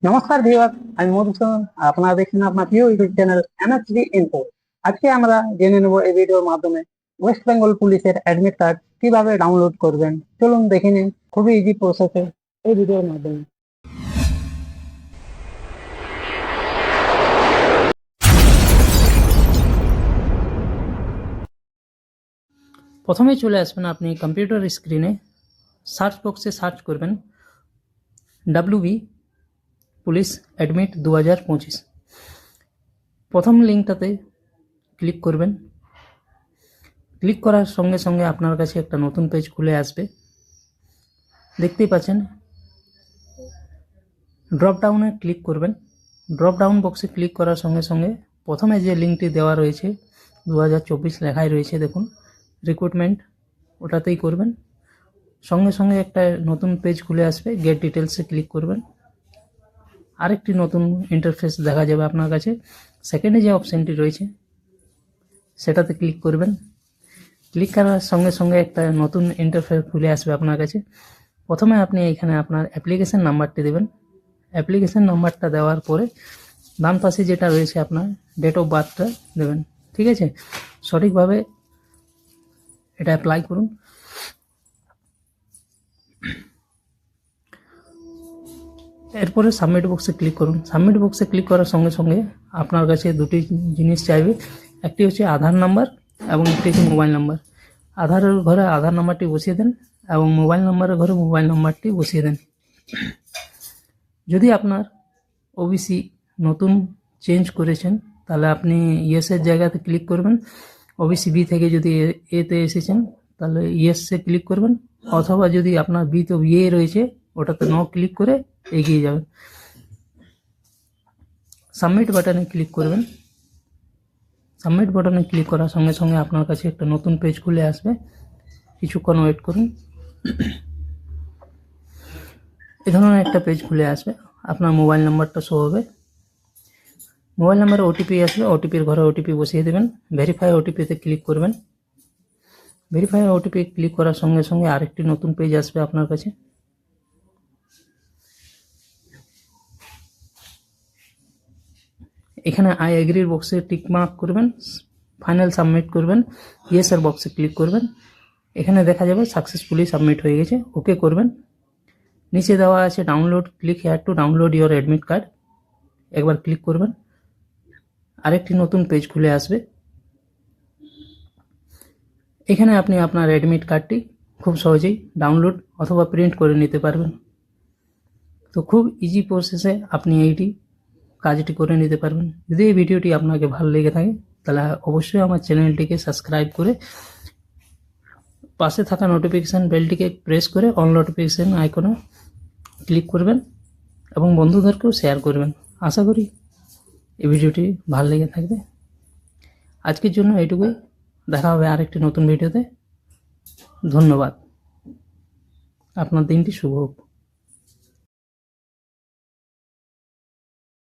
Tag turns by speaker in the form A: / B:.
A: নমস্কার ভিউয়ার, আমি মধুসূদন আর আপনারা দেখছেন আপনার প্রিয় ইউটিউব চ্যানেল এনএসডি ইনফো। আজকে আমরা জেনে নেব এই ভিডিওর মাধ্যমে ওয়েস্ট বেঙ্গল পুলিশের অ্যাডমিট কার্ড কিভাবে ডাউনলোড করবেন। চলুন দেখে নিন খুবই ইজি প্রসেসে এই ভিডিওর মাধ্যমে।
B: প্রথমে চলে আসবেন আপনি কম্পিউটার স্ক্রিনে, সার্চ বক্সে সার্চ করবেন WB পুলিশ অ্যাডমিট 2025। প্রথম লিঙ্কটাতে ক্লিক করবেন। ক্লিক করার সঙ্গে সঙ্গে আপনার কাছে একটা নতুন পেজ খুলে আসবে। দেখতেই পাচ্ছেন, ড্রপ ডাউনে ক্লিক করবেন। ড্রপ ডাউন বক্সে ক্লিক করার সঙ্গে সঙ্গে প্রথমে যে লিঙ্কটি দেওয়া রয়েছে 2024 লেখাই রয়েছে, দেখুন রিক্রুটমেন্ট, ওটাতেই করবেন। সঙ্গে সঙ্গে একটা নতুন পেজ খুলে আসবে। গেট ডিটেলসে ক্লিক করবেন। আরেকটি নতুন ইন্টারফেস দেখা যাবে আপনার কাছে। সেকেন্ডে যে অপশানটি রয়েছে সেটাতে ক্লিক করবেন। ক্লিক করার সঙ্গে সঙ্গে একটা নতুন ইন্টারফেস খুলে আসবে আপনার কাছে। প্রথমে আপনি এখানে আপনার অ্যাপ্লিকেশন নাম্বারটি দেবেন। অ্যাপ্লিকেশন নাম্বারটা দেওয়ার পরে ডান পাশে যেটা রয়েছে আপনার ডেট অফ বার্থটা দেবেন। ঠিক আছে, সঠিকভাবে এটা অ্যাপ্লাই করুন। এরপরে সাবমিট বক্সে ক্লিক করুন। সাবমিট বক্সে ক্লিক করার সঙ্গে সঙ্গে আপনার কাছে দুটি জিনিস চাইবে, একটি হচ্ছে আধার নাম্বার এবং একটি হচ্ছে মোবাইল নাম্বার। আধারের ঘরে আধার নাম্বারটি বসিয়ে দেন এবং মোবাইল নাম্বারের ঘরে মোবাইল নাম্বারটি বসিয়ে দেন। যদি আপনার ওবিসি নতুন চেঞ্জ করেছেন তাহলে আপনি ইয়েসের জায়গাতে ক্লিক করবেন। ওবিসি বি থেকে যদি এতে এসেছেন তাহলে ইয়েসে ক্লিক করবেন, অথবা যদি আপনার বি তো বিয়ে রয়েছে ওটাতে নো ক্লিক করে এগিয়ে যাবেন। সাবমিট বাটনে ক্লিক করবেন। সাবমিট বাটনে ক্লিক করার সঙ্গে সঙ্গে আপনার কাছে একটা নতুন পেজ খুলে আসবে। কিছুক্ষণ ওয়েট করুন। এ ধরনের একটা পেজ খুলে আসবে। আপনার মোবাইল নাম্বারটা শো হবে। মোবাইল নাম্বারে ওটিপি আসবে, ওটিপির ঘরে ওটিপি বসিয়ে দেবেন। ভেরিফাই ওটিপিতে ক্লিক করবেন। ভেরিফাই ওটিপি ক্লিক করার সঙ্গে সঙ্গে আরেকটি নতুন পেজ আসবে আপনার কাছে। এখানে আই এগ্রির বক্সে টিক মার্ক করবেন, ফাইনাল সাবমিট করবেন, ইয়েসের বক্সে ক্লিক করবেন। এখানে দেখা যাবে সাকসেসফুলি সাবমিট হয়ে গেছে, ওকে করবেন। নিচে দেওয়া আছে download, click here to download your admit card, একবার ক্লিক করবেন। আরেকটি নতুন পেজ খুলে আসবে। এখানে আপনি আপনার অ্যাডমিট কার্ডটি খুব সহজেই ডাউনলোড অথবা প্রিন্ট করে নিতে পারবেন। তো খুব ইজি প্রসেসে আপনি এইটি কাজটি করে নিতে পারবেন। যদি এই ভিডিওটি আপনাকে ভালো লেগে থাকে তাহলে অবশ্যই আমার চ্যানেলটিকে সাবস্ক্রাইব করে পাশে থাকা নোটিফিকেশান বেলটিকে প্রেস করে অল নোটিফিকেশান আইকনে ক্লিক করবেন এবং বন্ধুদেরকেও শেয়ার করবেন। আশা করি এই ভিডিওটি ভালো লেগে থাকবে। আজকের জন্য এইটুকুই, দেখা হবে আরেকটি নতুন ভিডিওতে। ধন্যবাদ। আপনার দিনটি শুভ হোক।